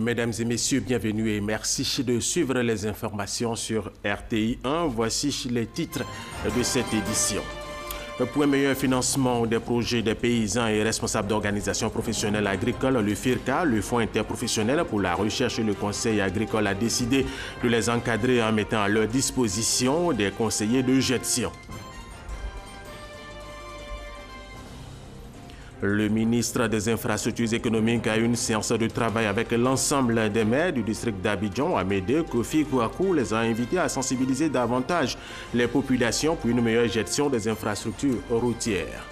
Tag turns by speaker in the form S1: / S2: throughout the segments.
S1: Mesdames et messieurs, bienvenue et merci de suivre les informations sur RTI 1. Voici les titres de cette édition. Pour un meilleur financement des projets des paysans et responsables d'organisations professionnelles agricoles, le FIRCA, le Fonds interprofessionnel pour la recherche et le conseil agricole, a décidé de les encadrer en mettant à leur disposition des conseillers de gestion. Le ministre des Infrastructures économiques a eu une séance de travail avec l'ensemble des maires du district d'Abidjan. Amédée Kofi Kouakou les a invités à sensibiliser davantage les populations pour une meilleure gestion des infrastructures routières.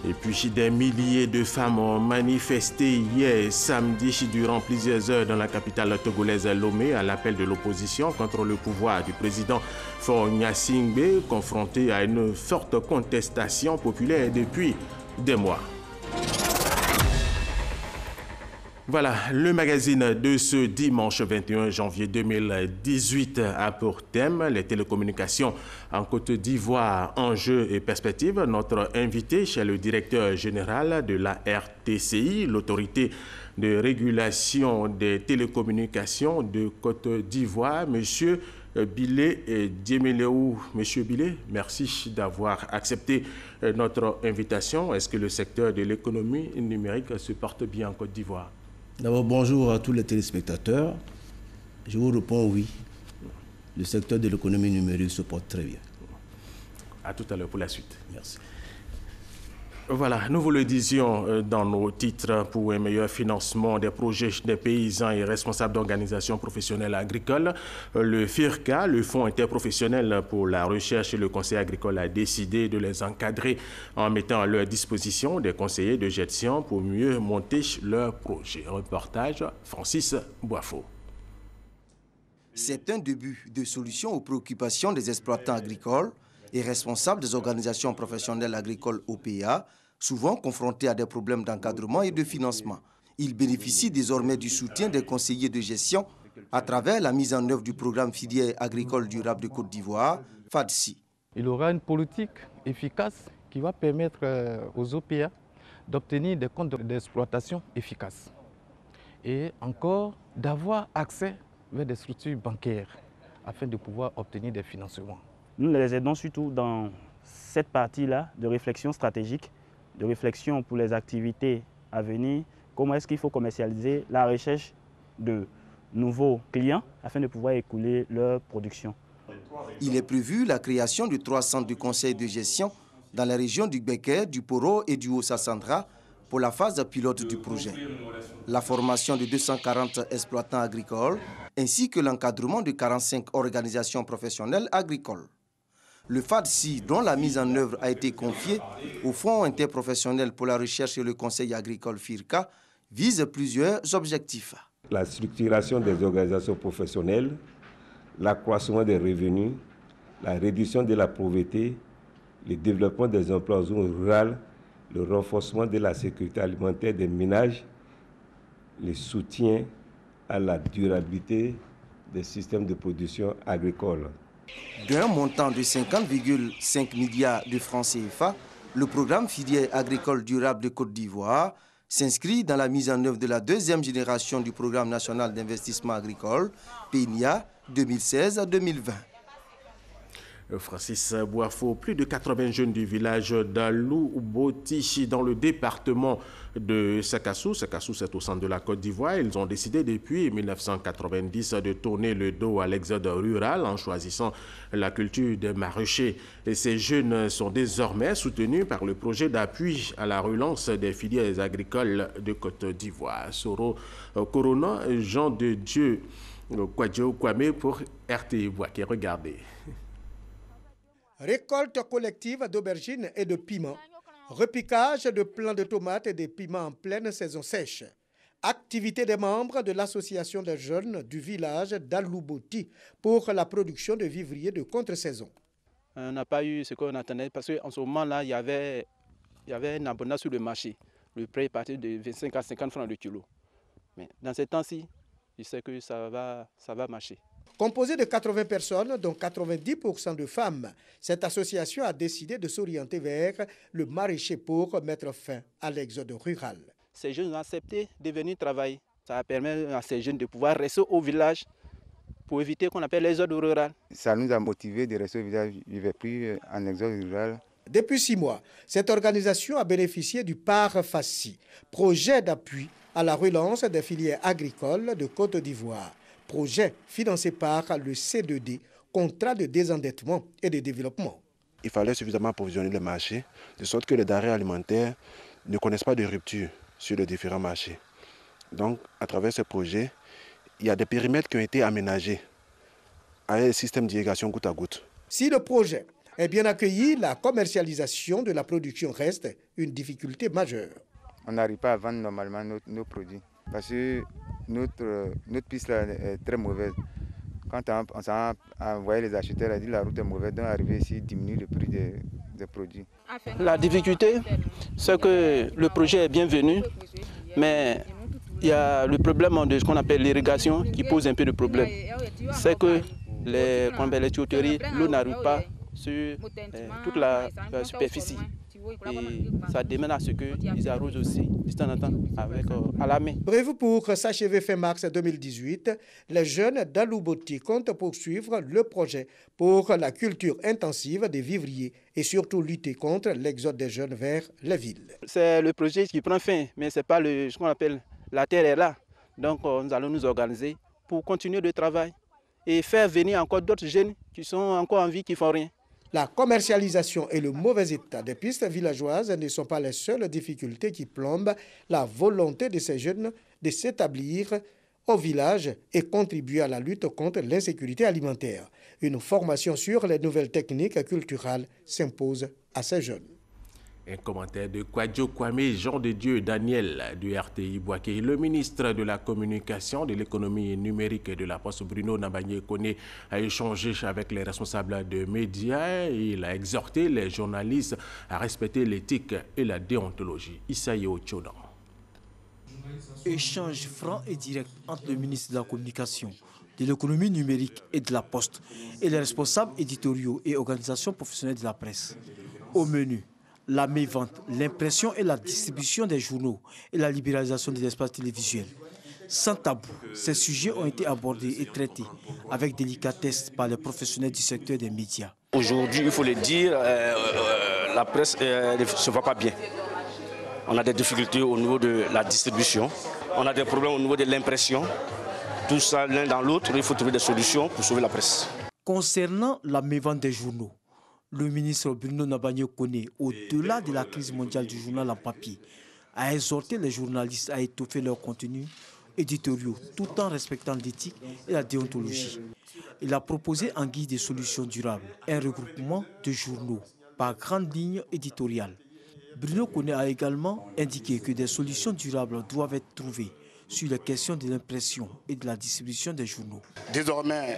S1: Et puis, des milliers de femmes ont manifesté hier samedi durant plusieurs heures dans la capitale togolaise Lomé à l'appel de l'opposition contre le pouvoir du président Faure Gnassingbé, confronté à une forte contestation populaire depuis des mois. Voilà, le magazine de ce dimanche 21 janvier 2018 a pour thème les télécommunications en Côte d'Ivoire, enjeux et perspectives. Notre invité est le directeur général de la RTCI, l'autorité de régulation des télécommunications de Côte d'Ivoire, Monsieur Bilé Dieméléou. Monsieur Bilé, merci d'avoir accepté notre invitation. Est-ce que le secteur de l'économie numérique se porte bien en Côte d'Ivoire?
S2: D'abord, bonjour à tous les téléspectateurs. Je vous réponds oui. Le secteur de l'économie numérique se porte très bien.
S1: À tout à l'heure pour la suite.
S2: Merci.
S1: Voilà, nous vous le disions dans nos titres, pour un meilleur financement des projets des paysans et responsables d'organisations professionnelles agricoles. Le FIRCA, le Fonds interprofessionnel pour la recherche et le conseil agricole, a décidé de les encadrer en mettant à leur disposition des conseillers de gestion pour mieux monter leurs projets. Reportage, Francis Boifo.
S3: C'est un début de solution aux préoccupations des exploitants agricoles et responsables des organisations professionnelles agricoles OPA, souvent confrontés à des problèmes d'encadrement et de financement. Ils bénéficient désormais du soutien des conseillers de gestion à travers la mise en œuvre du programme filière agricole durable de Côte d'Ivoire, FADSI.
S4: Il aura une politique efficace qui va permettre aux OPA d'obtenir des comptes d'exploitation efficaces et encore d'avoir accès vers des structures bancaires afin de pouvoir obtenir des financements.
S5: Nous les aidons surtout dans cette partie-là de réflexion stratégique, de réflexion pour les activités à venir, comment est-ce qu'il faut commercialiser la recherche de nouveaux clients afin de pouvoir écouler leur production.
S3: Il est prévu la création de 3 centres de conseil de gestion dans la région du Béker, du Poro et du Haut-Sassandra pour la phase pilote du projet. La formation de 240 exploitants agricoles ainsi que l'encadrement de 45 organisations professionnelles agricoles. Le FADSI, dont la mise en œuvre a été confiée au Fonds interprofessionnel pour la recherche et le conseil agricole FIRCA, vise plusieurs objectifs.
S6: La structuration des organisations professionnelles, l'accroissement des revenus, la réduction de la pauvreté, le développement des emplois en zone rurale, le renforcement de la sécurité alimentaire des ménages, le soutien à la durabilité des systèmes de production agricole.
S3: D'un montant de 50,5 milliards de francs CFA, le programme filière agricole durable de Côte d'Ivoire s'inscrit dans la mise en œuvre de la deuxième génération du programme national d'investissement agricole, PNIA 2016-2020.
S1: Francis Boifo, plus de 80 jeunes du village d'Alou-Boti dans le département de Sakassou. Sakassou, c'est au centre de la Côte d'Ivoire. Ils ont décidé depuis 1990 de tourner le dos à l'exode rural en choisissant la culture des maraîchers. Et ces jeunes sont désormais soutenus par le projet d'appui à la relance des filières agricoles de Côte d'Ivoire. Soro Corona, Jean de Dieu Kwadjo Kwame pour RTI Boaké. Regardez.
S7: Récolte collective d'aubergines et de piments. Repiquage de plants de tomates et des piments en pleine saison sèche. Activité des membres de l'association des jeunes du village d'Alouboti pour la production de vivriers de contre-saison.
S8: On n'a pas eu ce qu'on attendait parce qu'en ce moment-là, il y avait un abondant sur le marché. Le prix est parti de 25 à 50 francs le kilo. Mais dans ces temps-ci, je sais que ça va marcher.
S7: Composée de 80 personnes, dont 90% de femmes, cette association a décidé de s'orienter vers le maraîcher pour mettre fin à l'exode rural.
S8: Ces jeunes ont accepté de venir travailler. Ça permet à ces jeunes de pouvoir rester au village pour éviter qu'on appelle l'exode rural.
S9: Ça nous a motivés de rester au village, je ne vivais plus en exode rural.
S7: Depuis 6 mois, cette organisation a bénéficié du PAR FACI, projet d'appui à la relance des filières agricoles de Côte d'Ivoire. Projet financé par le C2D, contrat de désendettement et de développement.
S10: Il fallait suffisamment approvisionner le marché, de sorte que les denrées alimentaires ne connaissent pas de rupture sur les différents marchés. Donc, à travers ce projet, il y a des périmètres qui ont été aménagés avec un système d'irrigation goutte à goutte.
S7: Si le projet est bien accueilli, la commercialisation de la production reste une difficulté majeure.
S9: On n'arrive pas à vendre normalement nos produits parce que notre piste là est très mauvaise. Quand on s'est envoyé les acheteurs, on a dit que la route est mauvaise, donc arriver ici diminue le prix des produits.
S8: La difficulté, c'est que le projet est bienvenu, mais il y a le problème de ce qu'on appelle l'irrigation qui pose un peu de problème. C'est que les tuyauteries, l'eau n'arrive pas sur toute la superficie. Et ça demande à ce qu'ils arrosent aussi de temps en temps à la main.
S7: Prévu pour s'achever fin mars 2018, les jeunes d'Alouboti comptent poursuivre le projet pour la culture intensive des vivriers et surtout lutter contre l'exode des jeunes vers les villes.
S8: C'est le projet qui prend fin, mais ce n'est pas ce qu'on appelle la terre est là. Donc nous allons nous organiser pour continuer le travail et faire venir encore d'autres jeunes qui sont encore en vie, qui ne font rien.
S7: La commercialisation et le mauvais état des pistes villageoises ne sont pas les seules difficultés qui plombent la volonté de ces jeunes de s'établir au village et contribuer à la lutte contre l'insécurité alimentaire. Une formation sur les nouvelles techniques culturelles s'impose à ces jeunes.
S1: Un commentaire de Kwadjo Kwame Jean de Dieu Daniel du RTI Boaké. Le ministre de la Communication, de l'économie numérique et de la Poste, Bruno Nabagné-Koné, a échangé avec les responsables de médias. Il a exhorté les journalistes à respecter l'éthique et la déontologie. Issaïe Ochodan.
S11: Échange franc et direct entre le ministre de la Communication, de l'économie numérique et de la Poste et les responsables éditoriaux et organisations professionnelles de la presse. Au menu, la mévente, l'impression et la distribution des journaux et la libéralisation de l'espace télévisuel. Sans tabou, ces sujets ont été abordés et traités avec délicatesse par les professionnels du secteur des médias.
S12: Aujourd'hui, il faut le dire, la presse ne se voit pas bien. On a des difficultés au niveau de la distribution, on a des problèmes au niveau de l'impression. Tout ça, l'un dans l'autre, il faut trouver des solutions pour sauver la presse.
S11: Concernant la mévente des journaux, le ministre Bruno Nabagné-Koné, au-delà de la crise mondiale du journal en papier, a exhorté les journalistes à étoffer leurs contenus éditoriaux tout en respectant l'éthique et la déontologie. Il a proposé en guise de solutions durables un regroupement de journaux par grande ligne éditoriale. Bruno Koné a également indiqué que des solutions durables doivent être trouvées sur les questions de l'impression et de la distribution des journaux.
S13: Désormais,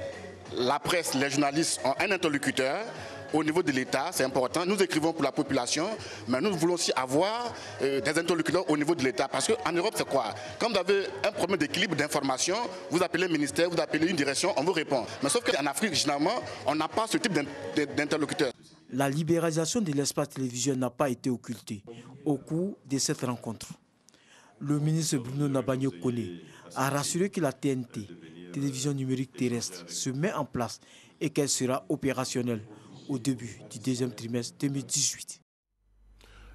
S13: la presse, les journalistes ont un interlocuteur. Au niveau de l'État, c'est important. Nous écrivons pour la population, mais nous voulons aussi avoir des interlocuteurs au niveau de l'État. Parce qu'en Europe, c'est quoi? Quand vous avez un problème d'équilibre d'information, vous appelez le ministère, vous appelez une direction, on vous répond. Mais sauf qu'en Afrique, généralement, on n'a pas ce type d'interlocuteur.
S11: La libéralisation de l'espace télévisuel n'a pas été occultée au cours de cette rencontre. Le ministre Bruno Nabagné-Koné a rassuré que la TNT, télévision numérique terrestre, se met en place et qu'elle sera opérationnelle au début du deuxième trimestre 2018.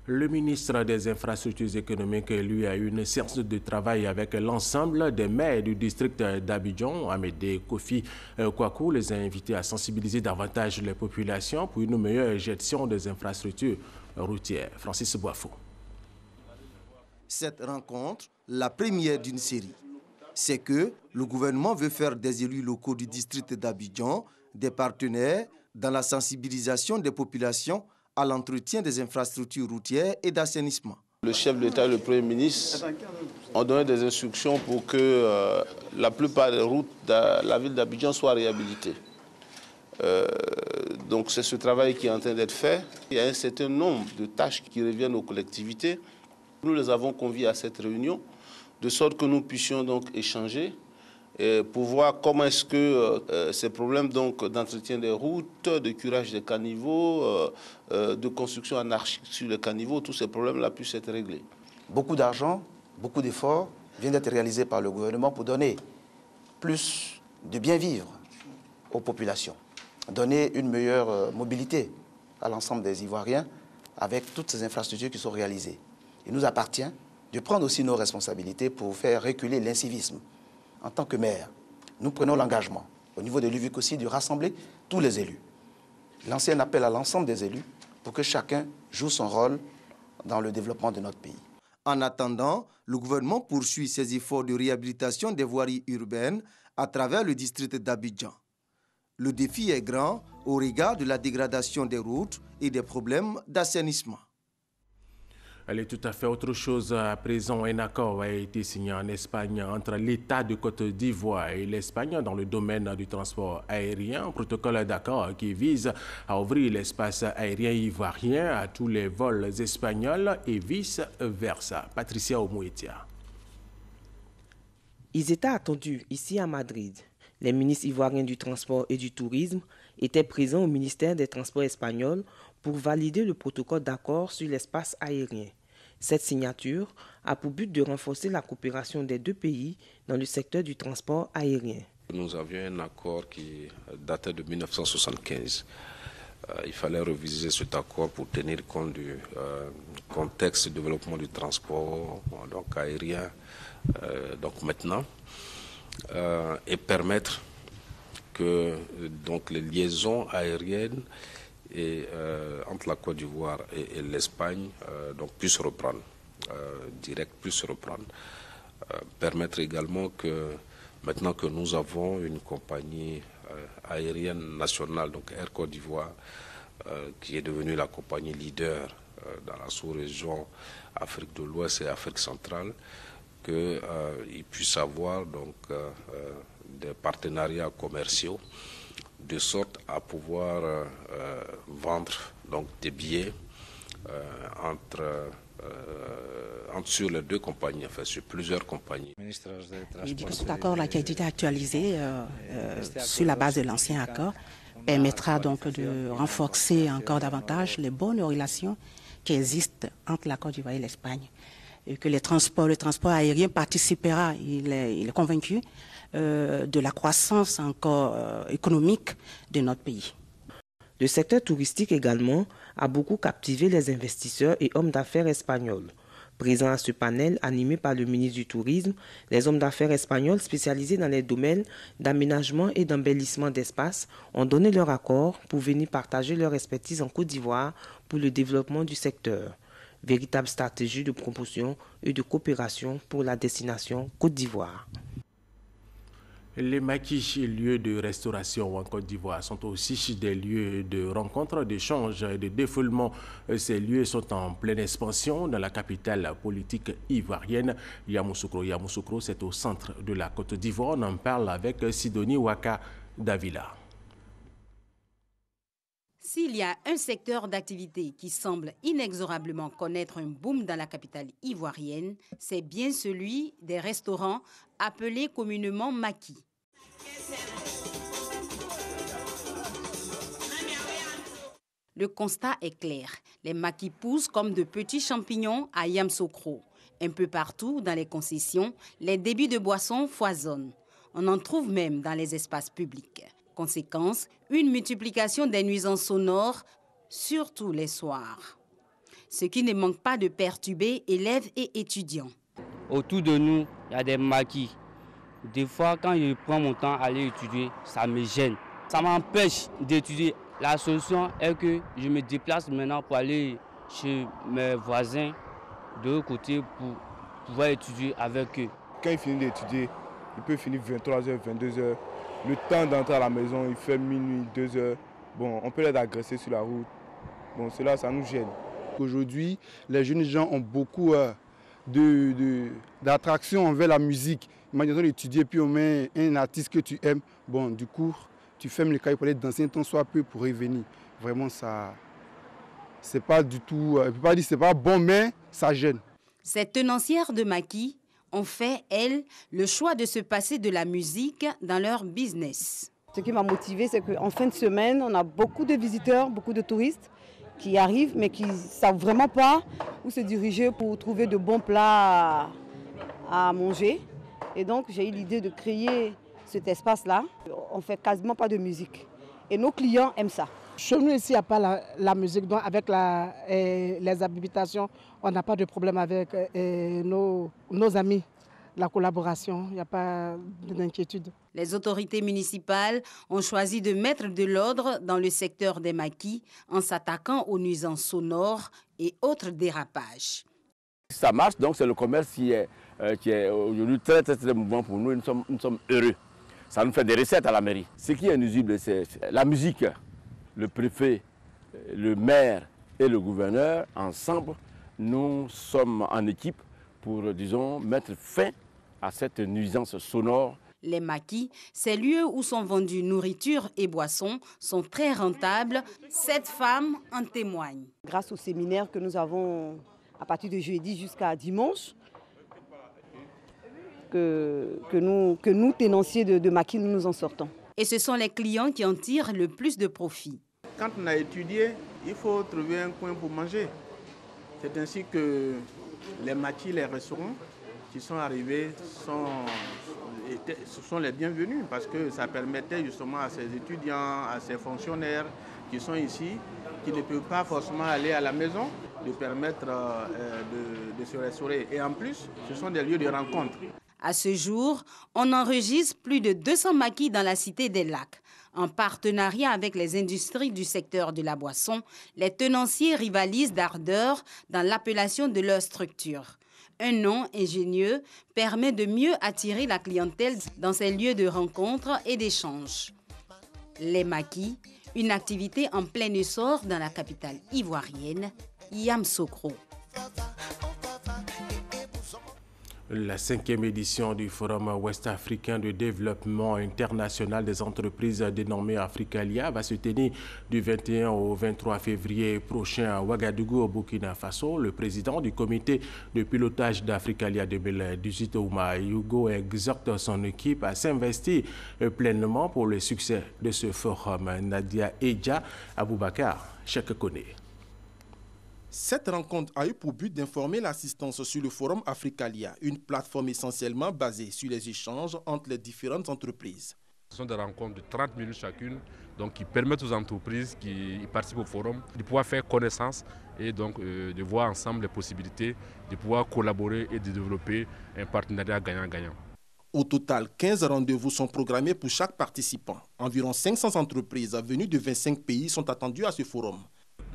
S1: Le ministre des Infrastructures économiques, lui, a eu une séance de travail avec l'ensemble des maires du district d'Abidjan. Amédée Kofi Kwaku les a invités à sensibiliser davantage les populations pour une meilleure gestion des infrastructures routières. Francis Boifo.
S3: Cette rencontre, la première d'une série, c'est que le gouvernement veut faire des élus locaux du district d'Abidjan des partenaires dans la sensibilisation des populations à l'entretien des infrastructures routières et d'assainissement.
S14: Le chef de l'État et le Premier ministre ont donné des instructions pour que la plupart des routes de la ville d'Abidjan soient réhabilitées. Donc c'est ce travail qui est en train d'être fait. Il y a un certain nombre de tâches qui reviennent aux collectivités. Nous les avons conviés à cette réunion, de sorte que nous puissions donc échanger et pour voir comment est-ce que ces problèmes d'entretien des routes, de curage des caniveaux, de construction anarchique sur les caniveaux, tous ces problèmes-là puissent être réglés.
S15: Beaucoup d'argent, beaucoup d'efforts viennent d'être réalisés par le gouvernement pour donner plus de bien vivre aux populations, donner une meilleure mobilité à l'ensemble des Ivoiriens avec toutes ces infrastructures qui sont réalisées. Il nous appartient de prendre aussi nos responsabilités pour faire reculer l'incivisme. En tant que maire, nous prenons l'engagement, au niveau de l'UVIC aussi, de rassembler tous les élus. Lancer un appel à l'ensemble des élus pour que chacun joue son rôle dans le développement de notre pays.
S3: En attendant, le gouvernement poursuit ses efforts de réhabilitation des voiries urbaines à travers le district d'Abidjan. Le défi est grand au regard de la dégradation des routes et des problèmes d'assainissement.
S1: Elle est tout à fait autre chose à présent. Un accord a été signé en Espagne entre l'État de Côte d'Ivoire et l'Espagne dans le domaine du transport aérien. Un protocole d'accord qui vise à ouvrir l'espace aérien ivoirien à tous les vols espagnols et vice-versa. Patricia Omouetia.
S16: Ils étaient attendus ici à Madrid. Les ministres ivoiriens du transport et du tourisme étaient présents au ministère des Transports espagnol pour valider le protocole d'accord sur l'espace aérien. Cette signature a pour but de renforcer la coopération des deux pays dans le secteur du transport aérien.
S17: Nous avions un accord qui datait de 1975. Il fallait reviser cet accord pour tenir compte du contexte de développement du transport aérien maintenant et permettre que les liaisons aériennes entre la Côte d'Ivoire et l'Espagne puissent reprendre, permettre également que maintenant que nous avons une compagnie aérienne nationale, donc Air Côte d'Ivoire, qui est devenue la compagnie leader dans la sous-région Afrique de l'Ouest et Afrique centrale, qu'ils puissent avoir des partenariats commerciaux de sorte à pouvoir vendre des billets sur les deux compagnies, enfin sur plusieurs compagnies.
S18: Il dit que cet accord-là qui a été actualisé sur la base de l'ancien accord permettra donc de renforcer encore davantage les bonnes relations qui existent entre la Côte d'Ivoire et l'Espagne. Et que le transport aérien participera, il est convaincu, de la croissance encore économique de notre pays.
S16: Le secteur touristique également a beaucoup captivé les investisseurs et hommes d'affaires espagnols. Présents à ce panel animé par le ministre du Tourisme, les hommes d'affaires espagnols spécialisés dans les domaines d'aménagement et d'embellissement d'espace ont donné leur accord pour venir partager leur expertise en Côte d'Ivoire pour le développement du secteur. Véritable stratégie de promotion et de coopération pour la destination Côte d'Ivoire.
S1: Les maquis, lieux de restauration en Côte d'Ivoire, sont aussi des lieux de rencontre, d'échange et de défoulement. Ces lieux sont en pleine expansion dans la capitale politique ivoirienne, Yamoussoukro. Yamoussoukro, c'est au centre de la Côte d'Ivoire. On en parle avec Sidonie Waka Davila.
S19: S'il y a un secteur d'activité qui semble inexorablement connaître un boom dans la capitale ivoirienne, c'est bien celui des restaurants appelés communément maquis. Le constat est clair. Les maquis poussent comme de petits champignons à Yamoussoukro. Un peu partout dans les concessions, les débits de boissons foisonnent. On en trouve même dans les espaces publics. Conséquence, une multiplication des nuisances sonores, surtout les soirs. Ce qui ne manque pas de perturber élèves et étudiants.
S20: Autour de nous, il y a des maquis. Des fois, quand je prends mon temps à aller étudier, ça me gêne. Ça m'empêche d'étudier. La solution est que je me déplace maintenant pour aller chez mes voisins de l'autre côté pour pouvoir étudier avec eux.
S21: Quand il finit d'étudier, il peut finir 23h, 22h. Le temps d'entrer à la maison, il fait minuit, 2h. Bon, on peut les agresser sur la route. Bon, cela, ça nous gêne. Aujourd'hui, les jeunes gens ont beaucoup d'attraction envers la musique. Imagine d'étudier, puis on met un artiste que tu aimes. Bon, du coup, tu fermes les cahiers pour aller danser un temps soit peu pour revenir. Vraiment, ça, c'est pas du tout, je ne peux pas dire que c'est pas bon, mais ça gêne.
S19: Ces tenancières de maquis ont fait, elles, le choix de se passer de la musique dans leur business.
S2: Ce qui m'a motivée, c'est qu'en fin de semaine, on a beaucoup de visiteurs, beaucoup de touristes qui arrivent, mais qui ne savent vraiment pas où se diriger pour trouver de bons plats à manger. Et donc, j'ai eu l'idée de créer cet espace-là. On ne fait quasiment pas de musique. Et nos clients aiment ça.
S22: Chez nous, ici, il n'y a pas la musique. Donc, avec les habitations, on n'a pas de problème avec nos amis. La collaboration, il n'y a pas d'inquiétude.
S19: Les autorités municipales ont choisi de mettre de l'ordre dans le secteur des maquis en s'attaquant aux nuisances sonores et autres dérapages.
S23: Ça marche, donc c'est le commerce qui est aujourd'hui très mouvant pour nous. Nous sommes heureux. Ça nous fait des recettes à la mairie. Ce qui est nuisible, c'est la musique. Le préfet, le maire et le gouverneur, ensemble, nous sommes en équipe pour, disons, mettre fin à cette nuisance sonore.
S19: Les maquis, ces lieux où sont vendues nourriture et boissons, sont très rentables. Cette femme en témoigne.
S2: Grâce au séminaire que nous avons à partir de jeudi jusqu'à dimanche, que nous, tenanciers de maquis, nous en sortons.
S19: Et ce sont les clients qui en tirent le plus de profit.
S24: Quand on a étudié, il faut trouver un coin pour manger. C'est ainsi que les maquis, les restaurants qui sont arrivés sont les bienvenus parce que ça permettait justement à ces étudiants, à ces fonctionnaires qui sont ici, qui ne peuvent pas forcément aller à la maison, de permettre de se restaurer. Et en plus, ce sont des lieux de rencontre.
S19: À ce jour, on enregistre plus de 200 maquis dans la Cité des Lacs. En partenariat avec les industries du secteur de la boisson, les tenanciers rivalisent d'ardeur dans l'appellation de leur structure. Un nom ingénieux permet de mieux attirer la clientèle dans ces lieux de rencontre et d'échange. Les maquis, une activité en plein essor dans la capitale ivoirienne, Yamoussoukro.
S1: La 5e édition du Forum ouest-africain de développement international des entreprises dénommé Africalia va se tenir du 21 au 23 février prochain à Ouagadougou, au Burkina Faso. Le président du comité de pilotage d'Africalia 2018, Ouma Yugo, exhorte son équipe à s'investir pleinement pour le succès de ce forum. Nadia Eja Aboubakar, Cheikh Koné.
S25: Cette rencontre a eu pour but d'informer l'assistance sur le Forum Africalia, une plateforme essentiellement basée sur les échanges entre les différentes entreprises.
S26: Ce sont des rencontres de 30 minutes chacune, donc qui permettent aux entreprises qui participent au forum de pouvoir faire connaissance et donc de voir ensemble les possibilités de pouvoir collaborer et de développer un partenariat gagnant-gagnant.
S25: Au total, 15 rendez-vous sont programmés pour chaque participant. Environ 500 entreprises venues de 25 pays sont attendues à ce forum.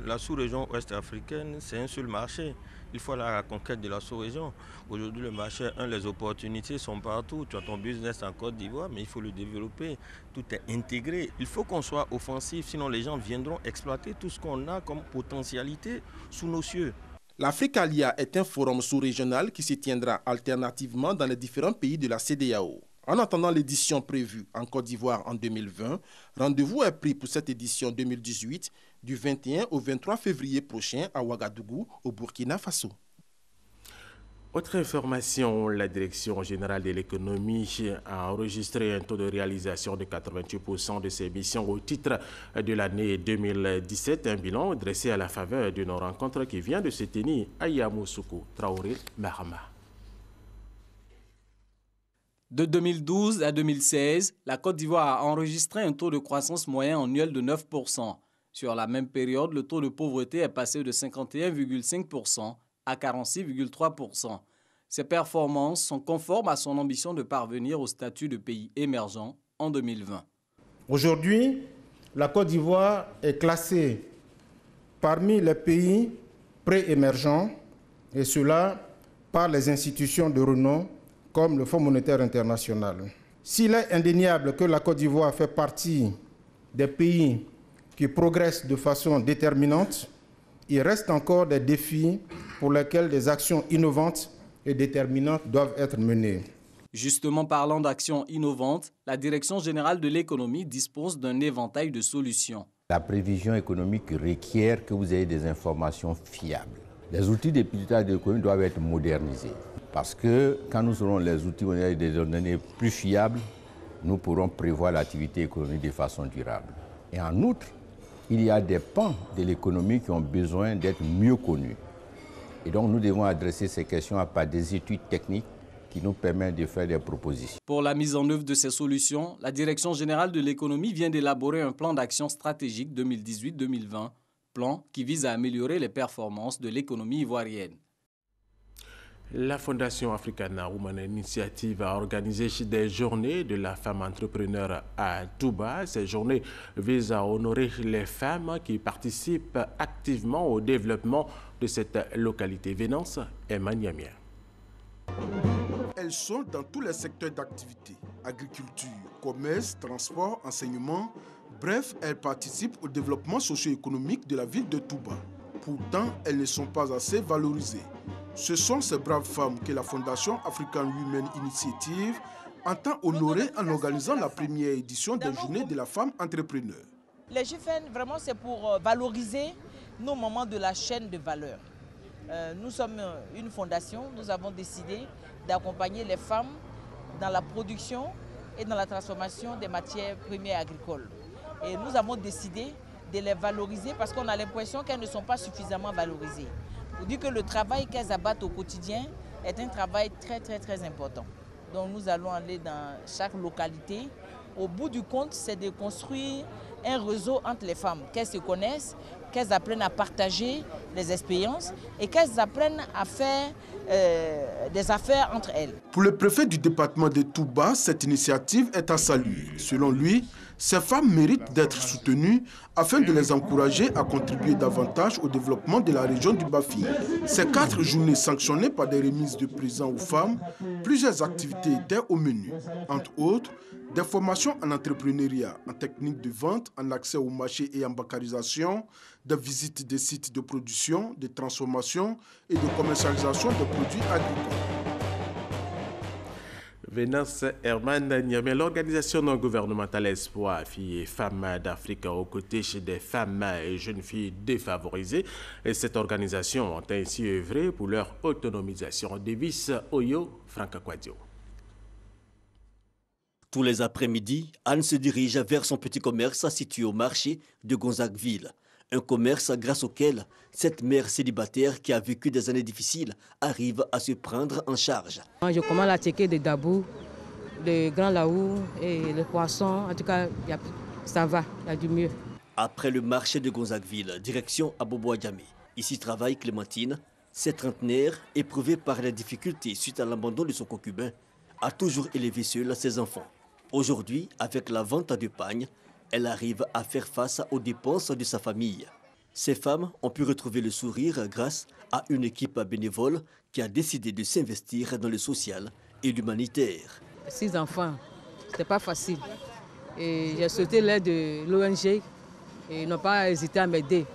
S27: La sous-région ouest-africaine, c'est un seul marché. Il faut aller à la conquête de la sous-région. Aujourd'hui, le marché, les opportunités sont partout. Tu as ton business en Côte d'Ivoire, mais il faut le développer. Tout est intégré. Il faut qu'on soit offensif, sinon les gens viendront exploiter tout ce qu'on a comme potentialité sous nos cieux.
S25: L'Africalia est un forum sous-régional qui se tiendra alternativement dans les différents pays de la CEDEAO. En attendant l'édition prévue en Côte d'Ivoire en 2020, rendez-vous est pris pour cette édition 2018 du 21 au 23 février prochain à Ouagadougou, au Burkina Faso.
S1: Autre information, la Direction générale de l'économie a enregistré un taux de réalisation de 88% de ses missions au titre de l'année 2017. Un bilan dressé à la faveur d'une rencontre qui vient de se tenir à Yamoussoukro, Traoré, Mahama.
S28: De 2012 à 2016, la Côte d'Ivoire a enregistré un taux de croissance moyen annuel de 9%. Sur la même période, le taux de pauvreté est passé de 51,5% à 46,3%. Ces performances sont conformes à son ambition de parvenir au statut de pays émergent en 2020.
S29: Aujourd'hui, la Côte d'Ivoire est classée parmi les pays pré-émergents, et cela par les institutions de renom comme le Fonds monétaire international. S'il est indéniable que la Côte d'Ivoire fait partie des pays qui progressent de façon déterminante, il reste encore des défis pour lesquels des actions innovantes et déterminantes doivent être menées.
S28: Justement, parlant d'actions innovantes, la Direction générale de l'économie dispose d'un éventail de solutions.
S30: La prévision économique requiert que vous ayez des informations fiables. Les outils de pilotage de l'économie doivent être modernisés.
S4: Parce que quand nous aurons les outils, on a des données plus fiables, nous pourrons prévoir l'activité économique de façon durable. Et en outre, il y a des pans de l'économie qui ont besoin d'être mieux connus. Et donc nous devons adresser ces questions par des études techniques qui nous permettent de faire des propositions.
S28: Pour la mise en œuvre de ces solutions, la Direction générale de l'économie vient d'élaborer un plan d'action stratégique 2018-2020, plan qui vise à améliorer les performances de l'économie ivoirienne.
S1: La Fondation Africana Women Initiative a organisé des journées de la femme entrepreneur à Touba. Ces journées visent à honorer les femmes qui participent activement au développement de cette localité. Vénance et Maniamia.
S25: Elles sont dans tous les secteurs d'activité, agriculture, commerce, transport, enseignement. Bref, elles participent au développement socio-économique de la ville de Touba. Pourtant, elles ne sont pas assez valorisées. Ce sont ces braves femmes que la Fondation African Women Initiative entend honorer en organisant la première édition des Journées de la femme entrepreneur.
S5: Les JFN, vraiment, c'est pour valoriser nos moments de la chaîne de valeur. Nous sommes une fondation, nous avons décidé d'accompagner les femmes dans la production et dans la transformation des matières premières agricoles. Et nous avons décidé de les valoriser parce qu'on a l'impression qu'elles ne sont pas suffisamment valorisées. Pour dire que le travail qu'elles abattent au quotidien est un travail très important. Donc nous allons aller dans chaque localité. Au bout du compte, c'est de construire un réseau entre les femmes, qu'elles se connaissent, qu'elles apprennent à partager les expériences et qu'elles apprennent à faire des affaires entre elles.
S25: Pour le préfet du département de Touba, cette initiative est à saluer. Selon lui, ces femmes méritent d'être soutenues afin de les encourager à contribuer davantage au développement de la région du Bafi. Ces 4 journées sanctionnées par des remises de présents aux femmes, plusieurs activités étaient au menu. Entre autres, des formations en entrepreneuriat, en technique de vente, en accès au marché et en bancarisation, des visites des sites de production, de transformation et de commercialisation de produits agricoles.
S1: Vénance Herman Niamé, l'organisation non gouvernementale Espoir Filles et Femmes d'Afrique aux côtés des femmes et jeunes filles défavorisées. Et cette organisation a ainsi œuvré pour leur autonomisation. Davis Oyo, Franck Quadio.
S6: Tous les après-midi, Anne se dirige vers son petit commerce situé au marché de Gonzagueville. Un commerce grâce auquel cette mère célibataire qui a vécu des années difficiles arrive à se prendre en charge.
S7: Je commande la ticket de Dabou, de Grand Laou et le poisson. En tout cas, ça va, il y a du mieux.
S6: Après le marché de Gonzagueville, direction à Bobo-Adjamé. Ici travaille Clémentine. Cette trentenaire, éprouvée par les difficultés suite à l'abandon de son concubin, a toujours élevé seule ses enfants. Aujourd'hui, avec la vente de pagne, elle arrive à faire face aux dépenses de sa famille. Ces femmes ont pu retrouver le sourire grâce à une équipe bénévole qui a décidé de s'investir dans le social et l'humanitaire.
S7: 6 enfants, c'était pas facile. Et j'ai sauté l'aide de l'ONG et ils n'ont pas hésité à m'aider.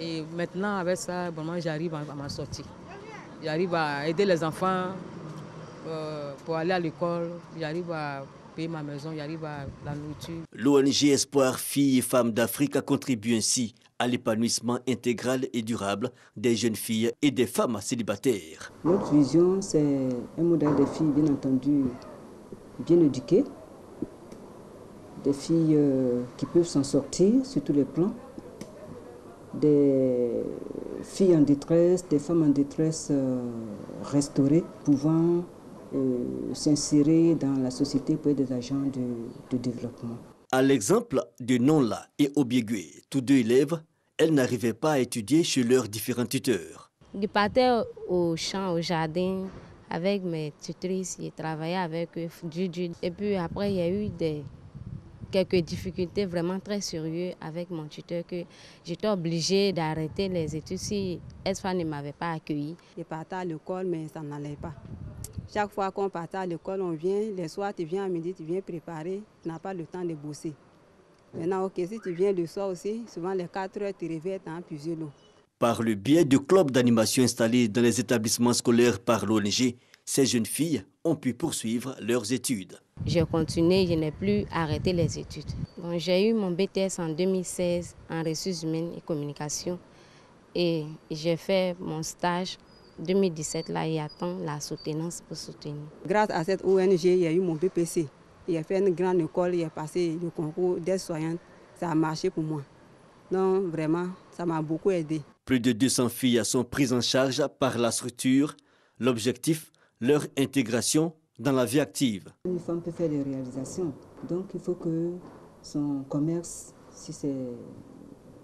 S7: Et maintenant, avec ça, vraiment, j'arrive à m'en sortir. J'arrive à aider les enfants pour aller à l'école. J'arrive à payer ma maison, j'arrive à la nourriture.
S6: L'ONG Espoir Filles et Femmes d'Afrique contribue ainsi à l'épanouissement intégral et durable des jeunes filles et des femmes célibataires.
S8: Notre vision, c'est un modèle de filles, bien entendu, bien éduquées, des filles qui peuvent s'en sortir sur tous les plans, des filles en détresse, des femmes en détresse restaurées, pouvant s'insérer dans la société pour être des agents de développement.
S6: À l'exemple de Nonla et Obiegwe, tous deux élèves, elles n'arrivaient pas à étudier chez leurs différents tuteurs.
S9: Je partais au champ, au jardin, avec mes tutrices, j'ai travaillé avec eux, et puis après il y a eu quelques difficultés vraiment très sérieuses avec mon tuteur que j'étais obligée d'arrêter les études si Espoir ne m'avait pas accueilli.
S2: Je partais à l'école mais ça n'allait pas. Chaque fois qu'on partait à l'école, on vient, les soirs tu viens à midi, tu viens préparer, tu n'as pas le temps de bosser. Maintenant, ok, si tu viens le soir aussi, souvent les 4 heures, tu réveilles, tu as épuisé l'eau.
S6: Par le biais de clubs d'animation installés dans les établissements scolaires par l'ONG, ces jeunes filles ont pu poursuivre leurs études.
S9: J'ai continué, je n'ai plus arrêté les études. Bon, j'ai eu mon BTS en 2016 en ressources humaines et communication et j'ai fait mon stage 2017, là, il attend la soutenance pour soutenir.
S2: Grâce à cette ONG, il y a eu mon BPC. Il a fait une grande école, il a passé le concours d'aide-soignante. Ça a marché pour moi. Donc vraiment, ça m'a beaucoup aidé.
S6: Plus de 200 filles sont prises en charge par la structure. L'objectif, leur intégration dans la vie active.
S8: Une femme peut faire des réalisations. Donc il faut que son commerce, si c'est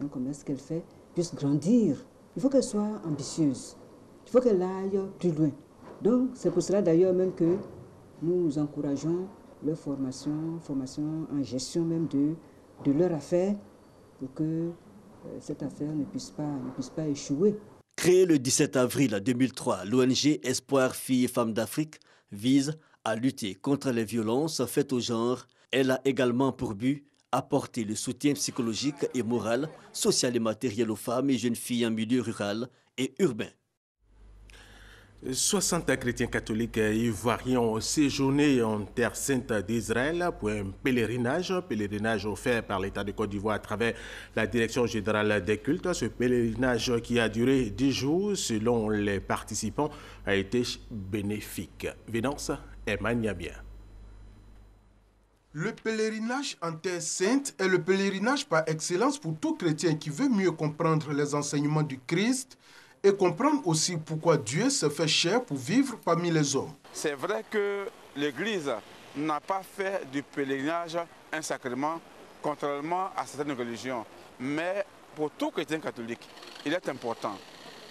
S8: un commerce qu'elle fait, puisse grandir. Il faut qu'elle soit ambitieuse. Il faut qu'elle aille plus loin. Donc c'est pour cela d'ailleurs même que nous encourageons leur formation en gestion même de leur affaire pour que cette affaire ne puisse pas échouer.
S6: Créée le 17 avril 2003, l'ONG Espoir Filles et Femmes d'Afrique vise à lutter contre les violences faites au genre. Elle a également pour but apporter le soutien psychologique et moral, social et matériel aux femmes et jeunes filles en milieu rural et urbain.
S1: 60 chrétiens catholiques ivoiriens ont séjourné en Terre Sainte d'Israël pour un pèlerinage offert par l'État de Côte d'Ivoire à travers la Direction générale des cultes. Ce pèlerinage qui a duré 10 jours, selon les participants, a été bénéfique. Vénance Emmanuel.
S25: Le pèlerinage en Terre Sainte est le pèlerinage par excellence pour tout chrétien qui veut mieux comprendre les enseignements du Christ et comprendre aussi pourquoi Dieu se fait chair pour vivre parmi les hommes.
S3: C'est vrai que l'Église n'a pas fait du pèlerinage un sacrement, contrairement à certaines religions. Mais pour tout chrétien catholique, il est important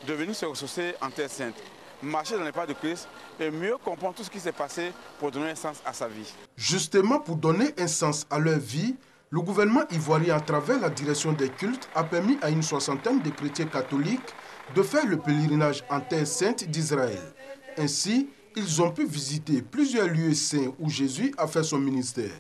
S3: de venir se ressourcer en Terre Sainte, marcher dans les pas de Christ et mieux comprendre tout ce qui s'est passé pour donner un sens à sa vie.
S25: Justement, pour donner un sens à leur vie, le gouvernement ivoirien, à travers la direction des cultes, a permis à une soixantaine de chrétiens catholiques de faire le pèlerinage en Terre Sainte d'Israël. Ainsi, ils ont pu visiter plusieurs lieux saints où Jésus a fait son ministère.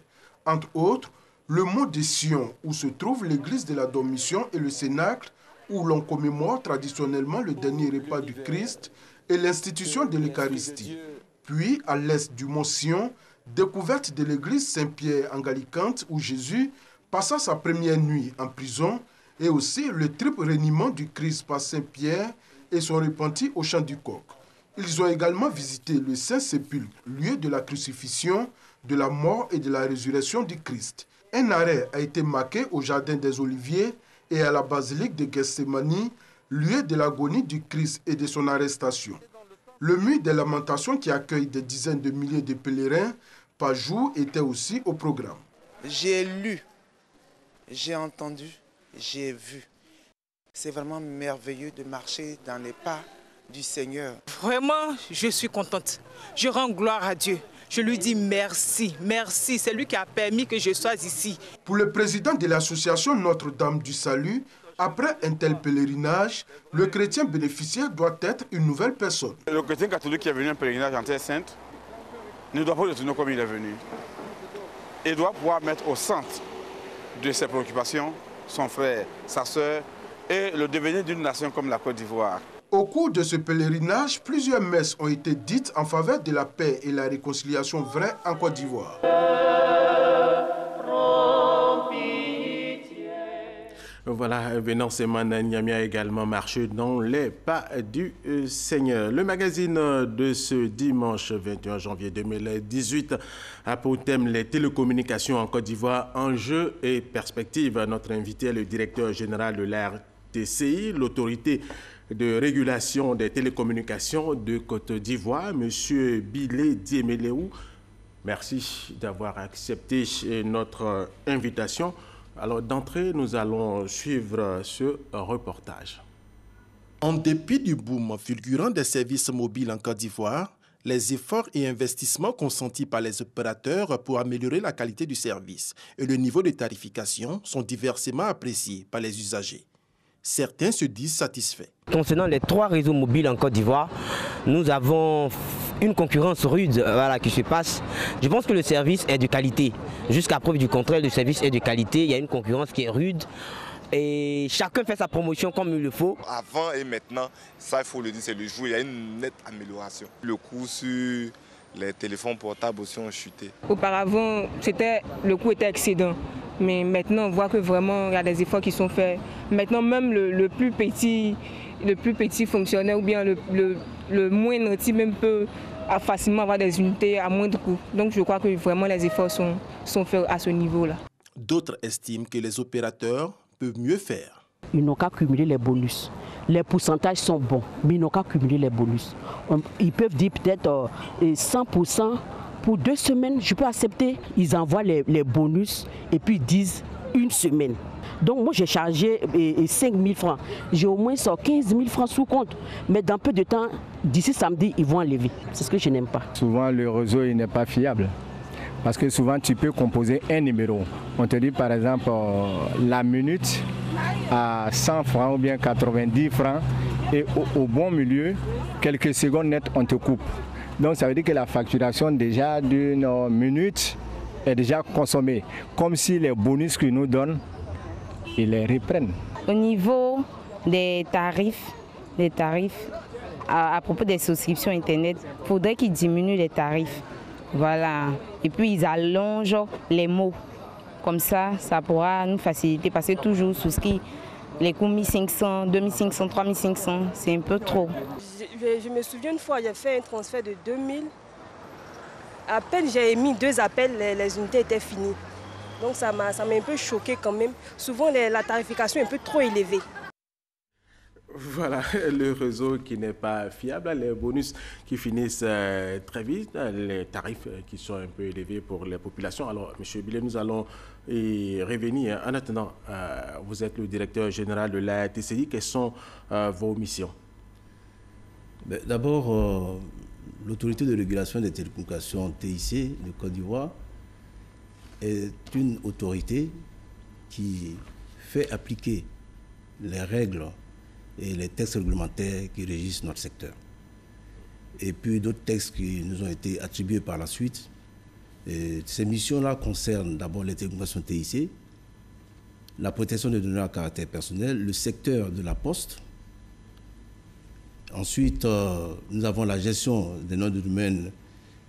S25: Entre autres, le mont de Sion, où se trouve l'église de la Dormition et le Cénacle, où l'on commémore traditionnellement le dernier repas du Christ, et l'institution de l'Eucharistie. Puis, à l'est du mont Sion, découverte de l'église Saint-Pierre en Gallicante, où Jésus passa sa première nuit en prison, et aussi le triple reniement du Christ par Saint-Pierre et son repenti au Champ du Coq. Ils ont également visité le Saint-Sépulcre, lieu de la crucifixion, de la mort et de la résurrection du Christ. Un arrêt a été marqué au Jardin des Oliviers et à la basilique de Gethsémani, lieu de l'agonie du Christ et de son arrestation. Le mur des lamentations qui accueille des dizaines de milliers de pèlerins par jour était aussi au programme.
S10: J'ai lu, j'ai entendu, j'ai vu. C'est vraiment merveilleux de marcher dans les pas du Seigneur.
S11: Vraiment, je suis contente. Je rends gloire à Dieu. Je lui dis merci, merci. C'est lui qui a permis que je sois ici.
S25: Pour le président de l'association Notre-Dame du Salut, après un tel pèlerinage, le chrétien bénéficiaire doit être une nouvelle personne.
S3: Le chrétien catholique qui est venu en pèlerinage en Terre Sainte ne doit pas retourner comme il est venu. Il doit pouvoir mettre au centre de ses préoccupations son frère, sa sœur et le devenir d'une nation comme la Côte d'Ivoire.
S25: Au cours de ce pèlerinage, plusieurs messes ont été dites en faveur de la paix et la réconciliation vraie en Côte d'Ivoire.
S1: Voilà, Vénance Emmanuel a également marché dans les pas du Seigneur. Le magazine de ce dimanche 21 janvier 2018 a pour thème les télécommunications en Côte d'Ivoire, enjeux et perspectives. Notre invité est le directeur général de l'RTCI, l'autorité de régulation des télécommunications de Côte d'Ivoire, M. Bilé Dieméléou. Merci d'avoir accepté notre invitation. Alors d'entrée, nous allons suivre ce reportage.
S25: En dépit du boom fulgurant des services mobiles en Côte d'Ivoire, les efforts et investissements consentis par les opérateurs pour améliorer la qualité du service et le niveau de tarification sont diversement appréciés par les usagers. Certains se disent satisfaits.
S12: Concernant les 3 réseaux mobiles en Côte d'Ivoire, nous avons une concurrence rude qui se passe. Je pense que le service est de qualité. Jusqu'à preuve du contraire, le service est de qualité. Il y a une concurrence qui est rude et chacun fait sa promotion comme il le faut.
S13: Avant et maintenant, ça il faut le dire, c'est le jour. Il y a une nette amélioration. Le coût sur les téléphones portables aussi ont chuté.
S14: Auparavant, le coût était excédent. Mais maintenant, on voit que vraiment, il y a des efforts qui sont faits. Maintenant, même le plus petit fonctionnaire ou bien le moindre type même peut facilement avoir des unités à moindre coût. Donc je crois que vraiment les efforts sont faits à ce niveau-là.
S25: D'autres estiment que les opérateurs peuvent mieux faire.
S15: Ils n'ont qu'à cumuler les bonus. Les pourcentages sont bons, mais ils n'ont qu'à cumuler les bonus. Ils peuvent dire peut-être 100% pour 2 semaines, je peux accepter. Ils envoient les bonus et puis ils disent 1 semaine. Donc moi j'ai chargé 5 000 francs. J'ai au moins 15 000 francs sous compte. Mais dans peu de temps, d'ici samedi, ils vont enlever. C'est ce que je n'aime pas.
S16: Souvent le réseau n'est pas fiable. Parce que souvent tu peux composer un numéro. On te dit par exemple la minute à 100 francs ou bien 90 francs. Et au bon milieu, quelques secondes nettes, on te coupe. Donc ça veut dire que la facturation déjà d'une minute est déjà consommée. Comme si les bonus qu'ils nous donnent, ils les reprennent.
S17: Au niveau des tarifs à propos des souscriptions Internet, il faudrait qu'ils diminuent les tarifs. Voilà. Et puis ils allongent les mots. Comme ça, ça pourra nous faciliter parce que toujours souscrit les coûts 1500, 2500, 3500, c'est un peu trop.
S18: Je me souviens une fois, j'ai fait un transfert de 2000. À peine j'ai émis 2 appels, les unités étaient finies. Donc ça m'a un peu choqué quand même. Souvent la tarification est un peu trop élevée.
S1: Voilà, le réseau qui n'est pas fiable, les bonus qui finissent très vite, les tarifs qui sont un peu élevés pour les populations. Alors, M. Billet, nous allons y revenir. En attendant, vous êtes le directeur général de la TCI. Quelles sont vos missions?
S20: D'abord, l'autorité de régulation des télécommunications TIC de Côte d'Ivoire est une autorité qui fait appliquer les règles et les textes réglementaires qui régissent notre secteur. Et puis d'autres textes qui nous ont été attribués par la suite. Et ces missions-là concernent d'abord les télécommunications TIC, la protection des données à caractère personnel, le secteur de la poste. Ensuite, nous avons la gestion des noms de domaine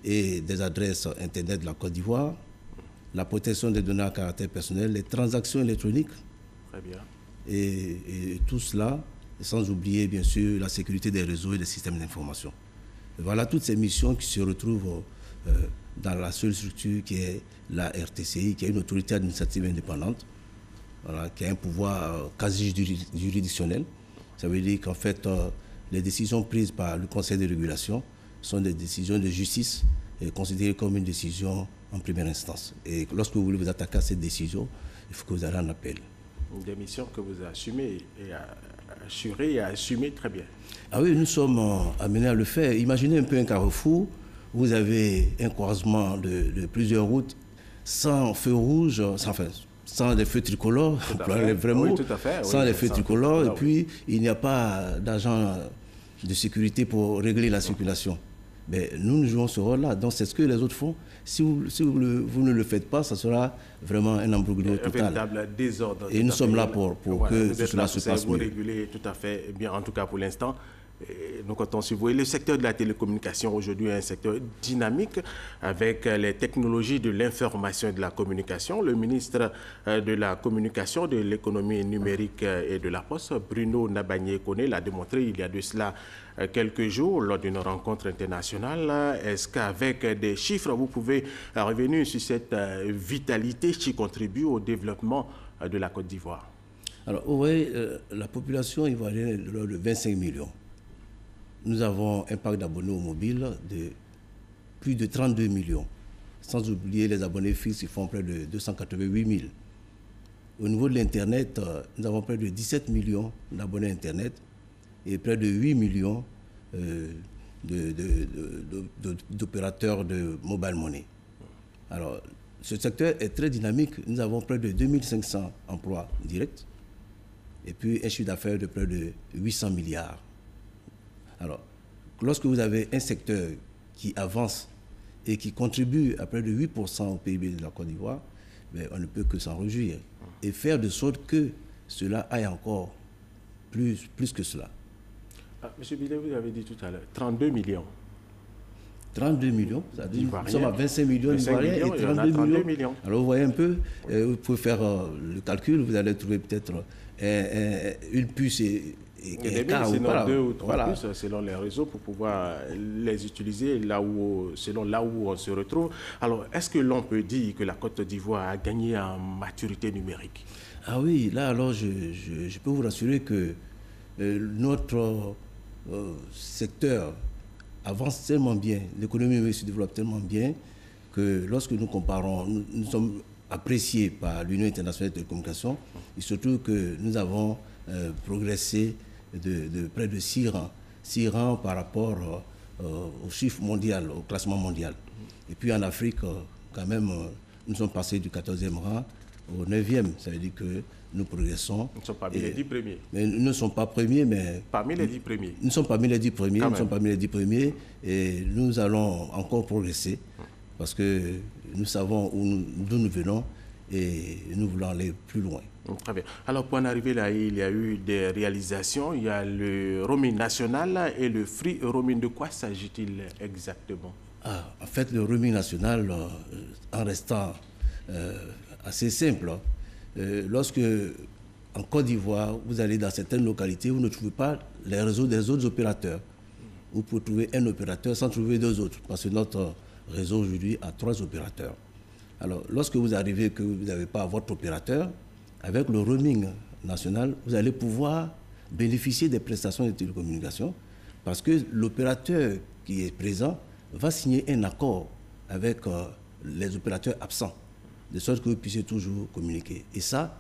S20: et des adresses Internet de la Côte d'Ivoire, la protection des données à caractère personnel, les transactions électroniques.
S1: Très bien.
S20: Et tout cela, sans oublier bien sûr la sécurité des réseaux et des systèmes d'information. Voilà toutes ces missions qui se retrouvent dans la seule structure qui est la RTCI, qui est une autorité administrative indépendante, voilà, qui a un pouvoir quasi juridictionnel. Ça veut dire qu'en fait, les décisions prises par le Conseil de régulation sont des décisions de justice et considérées comme une décision en première instance. Et lorsque vous voulez vous attaquer à cette décision, il faut que vous ayez un appel.
S1: Des missions que vous assumez et assurez et assumez très bien.
S20: Ah oui, nous sommes amenés à le faire. Imaginez un peu un carrefour, vous avez un croisement de plusieurs routes sans feu rouge, sans des feux tricolores, les vrais mots, sans les feux tricolores, et puis il n'y a pas d'agent de sécurité pour régler la circulation. Mais nous jouons ce rôle-là, donc c'est ce que les autres font. Si vous ne le faites pas, ça sera vraiment un embroglio total.
S1: Un véritable désordre.
S20: Et nous sommes là pour que cela se passe mieux.
S1: Vous régulez tout à fait bien, en tout cas pour l'instant. Nous comptons sur vous. Et le secteur de la télécommunication aujourd'hui est un secteur dynamique avec les technologies de l'information et de la communication. Le ministre de la Communication, de l'économie numérique et de la Poste, Bruno Nabagné-Koné, l'a démontré il y a de cela quelques jours lors d'une rencontre internationale. Est-ce qu'avec des chiffres, vous pouvez revenir sur cette vitalité qui contribue au développement de la Côte d'Ivoire?
S20: Alors, vous voyez, la population ivoirienne est de 25 millions. Nous avons un parc d'abonnés au mobile de plus de 32 millions, sans oublier les abonnés fixes qui font près de 288 000. Au niveau de l'Internet, nous avons près de 17 millions d'abonnés Internet et près de 8 millions d'opérateurs de mobile money. Alors, ce secteur est très dynamique. Nous avons près de 2500 emplois directs et puis un chiffre d'affaires de près de 800 milliards. Alors, lorsque vous avez un secteur qui avance et qui contribue à près de 8% au PIB de la Côte d'Ivoire, on ne peut que s'en réjouir et faire de sorte que cela aille encore plus que cela.
S1: Monsieur Billet, vous avez dit tout à l'heure, 32 millions.
S20: 32 millions, c'est-à-dire nous sommes à 25 millions d'Ivoiriens et 32 millions. Alors vous voyez un peu, vous pouvez faire le calcul, vous allez trouver peut-être une puce
S1: sinon 2 ou 3 puces selon les réseaux pour pouvoir les utiliser selon là où on se retrouve. Alors, est-ce que l'on peut dire que la Côte d'Ivoire a gagné en maturité numérique?
S20: Ah oui, là alors je peux vous rassurer que notre secteur avance tellement bien, l'économie se développe tellement bien que lorsque nous comparons, nous sommes appréciés par l'Union internationale de télécommunications. Il se trouve que nous avons progressé de près de 6 rangs. 6 rangs par rapport au chiffre mondial, au classement mondial. Et puis en Afrique, quand même, nous sommes passés du 14e rang au 9e. Ça veut dire que nous progressons.
S1: Nous ne sommes pas parmi les 10 premiers.
S20: Mais nous ne sommes pas premiers, mais...
S1: Parmi les 10 premiers.
S20: Nous sommes parmi les 10 premiers, nous sommes parmi les 10 premiers et nous allons encore progresser parce que nous savons d'où nous venons et nous voulons aller plus loin.
S1: Très bien. Alors pour en arriver là, il y a eu des réalisations. Il y a le roaming national et le free roaming. De quoi s'agit-il exactement?
S20: En fait, le roaming national, en restant assez simple, lorsque en Côte d'Ivoire, vous allez dans certaines localités, vous ne trouvez pas les réseaux des autres opérateurs. Vous pouvez trouver un opérateur sans trouver 2 autres, parce que notre réseau aujourd'hui a 3 opérateurs. Alors, lorsque vous arrivez que vous n'avez pas votre opérateur, avec le roaming national, vous allez pouvoir bénéficier des prestations de télécommunications, parce que l'opérateur qui est présent va signer un accord avec les opérateurs absents, de sorte que vous puissiez toujours communiquer. Et ça,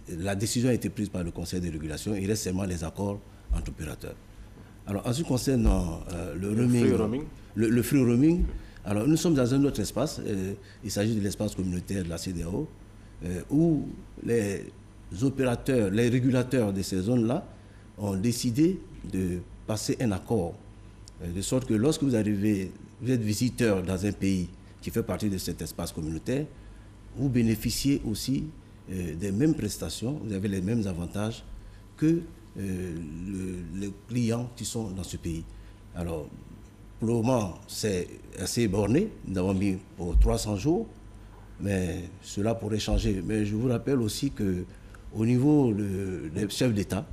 S20: la décision a été prise par le Conseil de régulation. Il reste seulement les accords entre opérateurs. Alors, en ce qui concerne le free roaming, alors nous sommes dans un autre espace. Il s'agit de l'espace communautaire de la CEDEAO, où les opérateurs, les régulateurs de ces zones-là ont décidé de passer un accord, de sorte que lorsque vous arrivez, vous êtes visiteur dans un pays qui fait partie de cet espace communautaire, vous bénéficiez aussi des mêmes prestations, vous avez les mêmes avantages que les clients qui sont dans ce pays. Alors, pour le moment, c'est assez borné. Nous avons mis pour 300 jours, mais cela pourrait changer. Mais je vous rappelle aussi qu'au niveau des chefs d'État,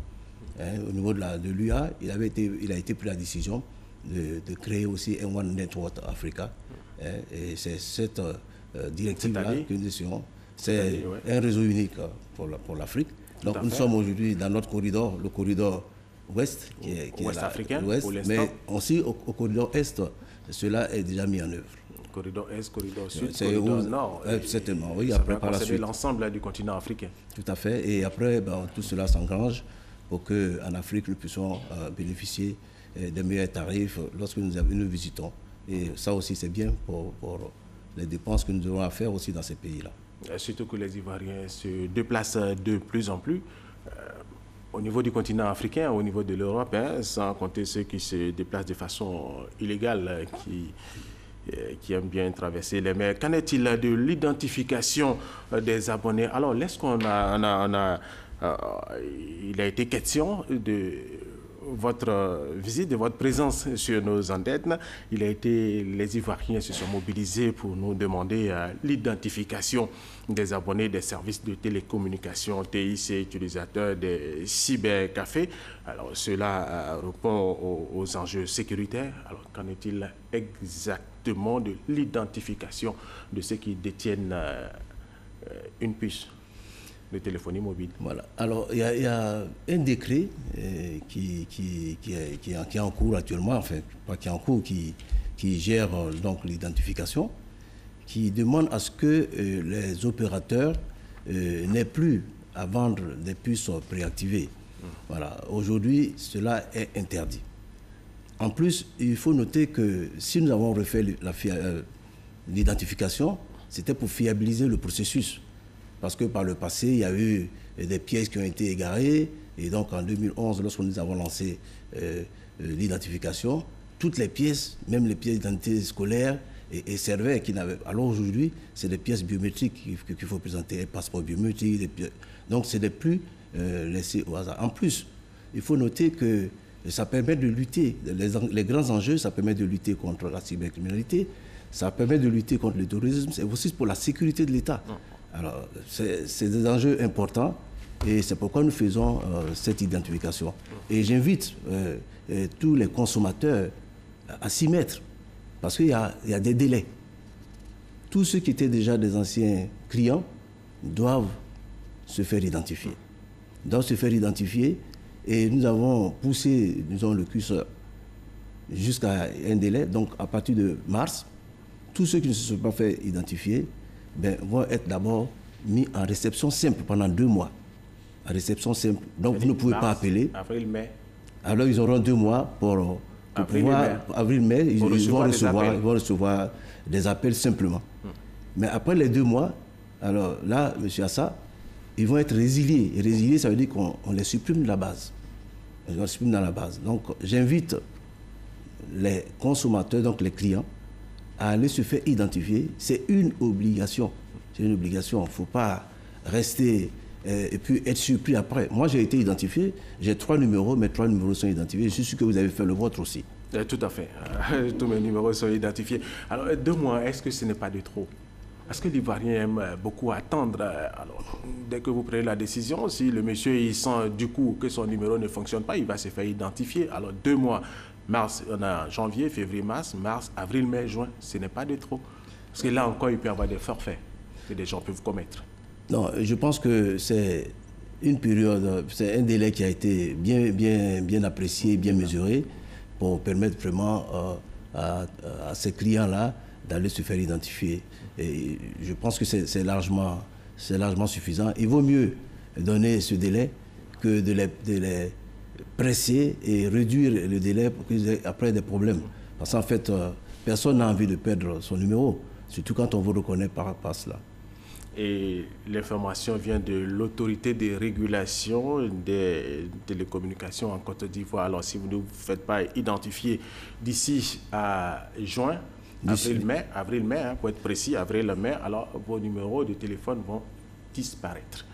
S20: au niveau de l'UA, il a été pris la décision de créer aussi un One Network Africa. Et c'est cette directive-là que nous essayons. C'est un réseau unique pour l'Afrique. Donc nous sommes aujourd'hui dans notre corridor, le corridor ouest, qui est
S1: africain,
S20: mais aussi au corridor est, cela est déjà mis en œuvre.
S1: Corridor est, corridor sud, corridor nord.
S20: Certainement, oui.
S1: Ça
S20: après,
S1: va
S20: par la suite,
S1: l'ensemble du continent africain.
S20: Tout à fait. Et après, tout cela s'engrange pour qu'en Afrique, nous puissions bénéficier des meilleurs tarifs lorsque nous visitons. Et ça aussi, c'est bien pour les dépenses que nous aurons à faire aussi dans ces pays-là.
S1: Surtout que les Ivoiriens se déplacent de plus en plus au niveau du continent africain, au niveau de l'Europe, sans compter ceux qui se déplacent de façon illégale, qui aiment bien traverser les mers. Qu'en est-il de l'identification des abonnés? Alors, il a été question de votre visite, de votre présence sur nos antennes. Les Ivoiriens se sont mobilisés pour nous demander l'identification des abonnés des services de télécommunication, TIC, utilisateurs des cybercafés. Alors, cela répond aux enjeux sécuritaires. Alors, qu'en est-il exactement de l'identification de ceux qui détiennent une puce de téléphonie mobile?
S20: Voilà. Alors, il y a un décret qui est en cours actuellement, enfin, pas qui est en cours, qui gère donc l'identification, qui demande à ce que les opérateurs n'aient plus à vendre des puces préactivées. Voilà. Aujourd'hui, cela est interdit. En plus, il faut noter que si nous avons refait l'identification, c'était pour fiabiliser le processus. Parce que par le passé, il y a eu des pièces qui ont été égarées. Et donc en 2011, lorsque nous avons lancé l'identification, toutes les pièces, même les pièces d'identité scolaire et servaient qui n'avaient... Alors aujourd'hui, c'est des pièces biométriques qu'il faut présenter, un passeport biométrique. Donc ce n'est plus laissé au hasard. En plus, il faut noter que ça permet de lutter. Les grands enjeux, ça permet de lutter contre la cybercriminalité, ça permet de lutter contre le terrorisme, c'est aussi pour la sécurité de l'État. Alors, c'est des enjeux importants Et c'est pourquoi nous faisons cette identification. Et j'invite tous les consommateurs à s'y mettre, parce qu'il y a des délais. Tous ceux qui étaient déjà des anciens clients doivent se faire identifier. Et nous avons poussé, disons, le curseur jusqu'à un délai. Donc, à partir de mars, tous ceux qui ne se sont pas fait identifier vont être d'abord mis en réception simple pendant 2 mois. En réception simple. Donc, vous ne pouvez pas appeler.
S1: Avril, mai.
S20: Alors, ils auront 2 mois pour pouvoir... Avril-mai, ils vont recevoir des appels simplement. Mais après les 2 mois, alors là, M. Assa, ils vont être résiliés. Et résiliés, ça veut dire qu'on les supprime de la base. On les supprime dans la base. Donc, j'invite les consommateurs, donc les clients, à aller se faire identifier. C'est une obligation. C'est une obligation. Il ne faut pas rester et puis être surpris après. Moi, j'ai été identifié. J'ai 3 numéros. Mes 3 numéros sont identifiés. Je suis sûr que vous avez fait le vôtre aussi.
S1: Tout à fait. Tous mes numéros sont identifiés. Alors, 2 mois, est-ce que ce n'est pas de trop? Est-ce que l'Ivoirien aime beaucoup attendre? Alors, dès que vous prenez la décision, si le monsieur il sent du coup que son numéro ne fonctionne pas, il va se faire identifier. Alors 2 mois, mars, on a janvier, février, mars, avril, mai, juin, ce n'est pas de trop. Parce que là encore, il peut y avoir des forfaits que des gens peuvent commettre.
S20: Non, je pense que c'est une période, c'est un délai qui a été bien apprécié, bien mesuré pour permettre vraiment à ces clients-là d'aller se faire identifier. Et je pense que c'est largement suffisant. Il vaut mieux donner ce délai que de les presser et réduire le délai pour qu'ils aient après des problèmes. Parce qu'en fait, personne n'a envie de perdre son numéro, surtout quand on vous reconnaît par cela.
S1: Et l'information vient de l'autorité de régulation des télécommunications en Côte d'Ivoire. Alors, si vous ne vous faites pas identifier d'ici à juin, avril-mai, hein, pour être précis, avril-mai, alors vos numéros de téléphone vont disparaître.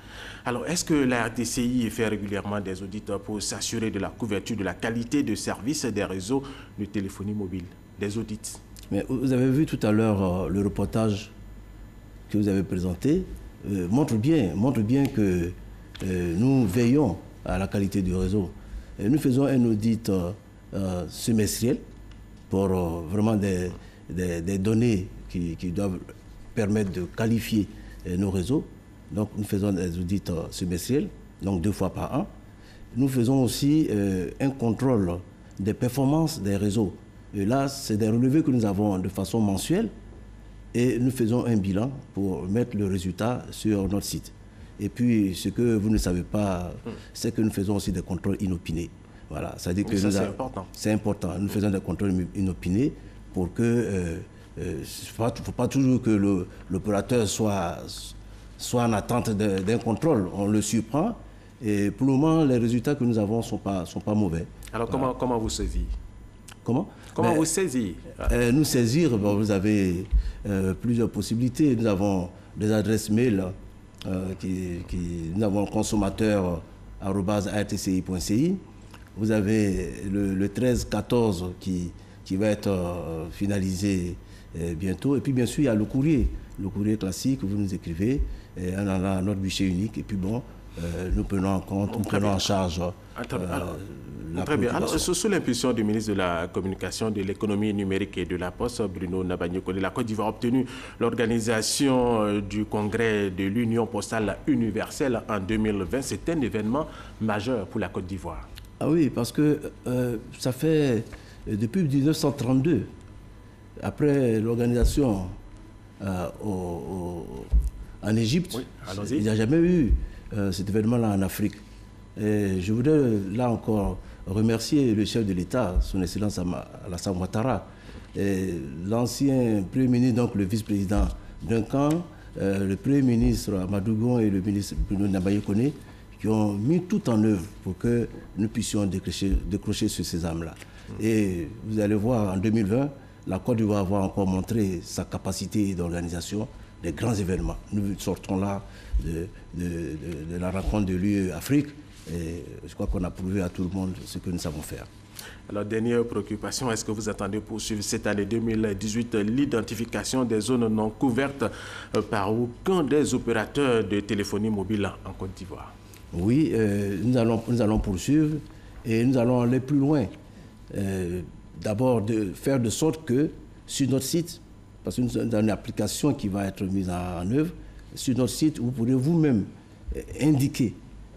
S1: Alors, est-ce que la RTCI fait régulièrement des audits pour s'assurer de la couverture, de la qualité de service des réseaux de téléphonie mobile? Des audits?
S20: Mais vous avez vu tout à l'heure le reportage que vous avez présenté, montre bien que nous veillons à la qualité du réseau. Et nous faisons un audit semestriel pour vraiment des données qui doivent permettre de qualifier nos réseaux. Donc nous faisons des audits semestriels, donc 2 fois par an. Nous faisons aussi un contrôle des performances des réseaux. Et là, c'est des relevés que nous avons de façon mensuelle et nous faisons un bilan pour mettre le résultat sur notre site. Et puis, ce que vous ne savez pas, c'est que nous faisons aussi des contrôles inopinés. Voilà, c'est-à-dire que
S1: c'est important.
S20: C'est important. Nous faisons des contrôles inopinés pour que il ne faut pas toujours que l'opérateur soit en attente d'un contrôle. On le surprend et pour le moment, les résultats que nous avons ne sont pas mauvais.
S1: Alors, comment vous saisir?
S20: Comment
S1: vous saisir?
S20: Nous saisir, vous avez plusieurs possibilités. Nous avons des adresses mail nous avons consommateur@rtci.ci. Vous avez le 1314 qui va être finalisé bientôt. Et puis, bien sûr, il y a le courrier classique, vous nous écrivez, on a notre guichet unique. Et puis, bon, nous prenons en compte, nous prenons en charge
S1: très bien. Alors, sous l'impulsion du ministre de la Communication, de l'Économie numérique et de la Poste, Bruno Nabagny-Koné, la Côte d'Ivoire a obtenu l'organisation du congrès de l'Union postale universelle en 2020. C'est un événement majeur pour la Côte d'Ivoire.
S20: Ah oui, parce que ça fait depuis 1932, après l'organisation en Égypte, oui, il n'y a jamais eu cet événement-là en Afrique. Et je voudrais là encore remercier le chef de l'État, son Excellence Alassane Ouattara, l'ancien Premier ministre, donc le vice-président Duncan, le Premier ministre Amadou Gon et le ministre Bruno Nabagny-Koné, qui ont mis tout en œuvre pour que nous puissions décrocher ce sésame-là. Et vous allez voir, en 2020, la Côte d'Ivoire va encore montrer sa capacité d'organisation des grands événements. Nous sortons là de la rencontre de l'UE-Afrique et je crois qu'on a prouvé à tout le monde ce que nous savons faire.
S1: Alors, dernière préoccupation, est-ce que vous attendez poursuivre cette année 2018 l'identification des zones non couvertes par aucun des opérateurs de téléphonie mobile en Côte d'Ivoire?
S20: Oui, nous allons poursuivre et nous allons aller plus loin. D'abord, de faire de sorte que sur notre site, parce que nous avons une application qui va être mise en œuvre, sur notre site, vous pourrez vous-même indiquer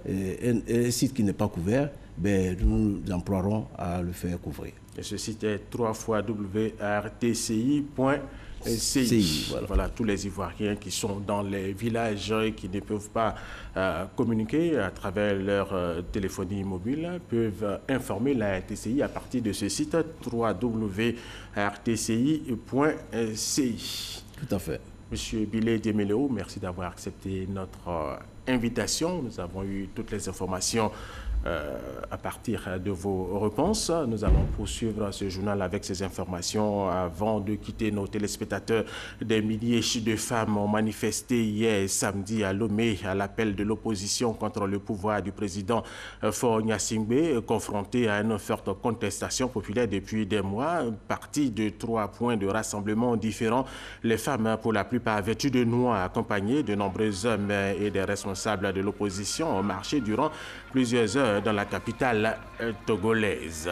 S20: un site qui n'est pas couvert, ben, nous nous emploierons à le faire couvrir.
S1: Et ce site est www.rtci.ci. Voilà, tous les Ivoiriens qui sont dans les villages et qui ne peuvent pas communiquer à travers leur téléphonie mobile peuvent informer la RTCI à partir de ce site www.rtci.ci.
S20: Tout à fait.
S1: Monsieur Bilé Dieméléo, merci d'avoir accepté notre invitation. Nous avons eu toutes les informations à partir de vos réponses. Nous allons poursuivre ce journal avec ces informations avant de quitter nos téléspectateurs. Des milliers de femmes ont manifesté hier samedi à Lomé à l'appel de l'opposition contre le pouvoir du président Faure Gnassingbé, confronté à une forte contestation populaire depuis des mois. Parti de 3 points de rassemblement différents, les femmes, pour la plupart vêtues de noir, accompagnées de nombreux hommes et des responsables de l'opposition, ont marché durant plusieurs heures dans la capitale togolaise.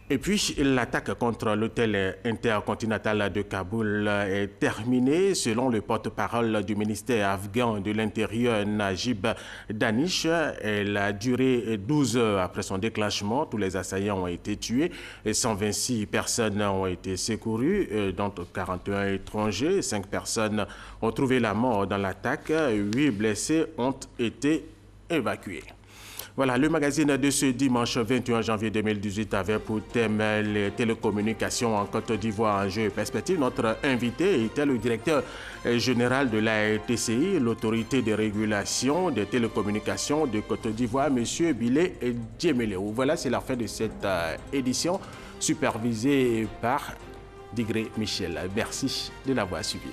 S1: Et puis, l'attaque contre l'hôtel intercontinental de Kaboul est terminée. Selon le porte-parole du ministère afghan de l'Intérieur, Najib Danish, elle a duré 12 heures après son déclenchement. Tous les assaillants ont été tués et 126 personnes ont été secourues, dont 41 étrangers. 5 personnes ont trouvé la mort dans l'attaque. 8 blessés ont été évacués. Voilà, le magazine de ce dimanche 21 janvier 2018 avait pour thème les télécommunications en Côte d'Ivoire, enjeux et perspectives. Notre invité était le directeur général de la RTCI, l'autorité de régulation des télécommunications de Côte d'Ivoire, M. Bilé Dieméléo. Voilà, c'est la fin de cette édition supervisée par Digré Michel. Merci de l'avoir suivi.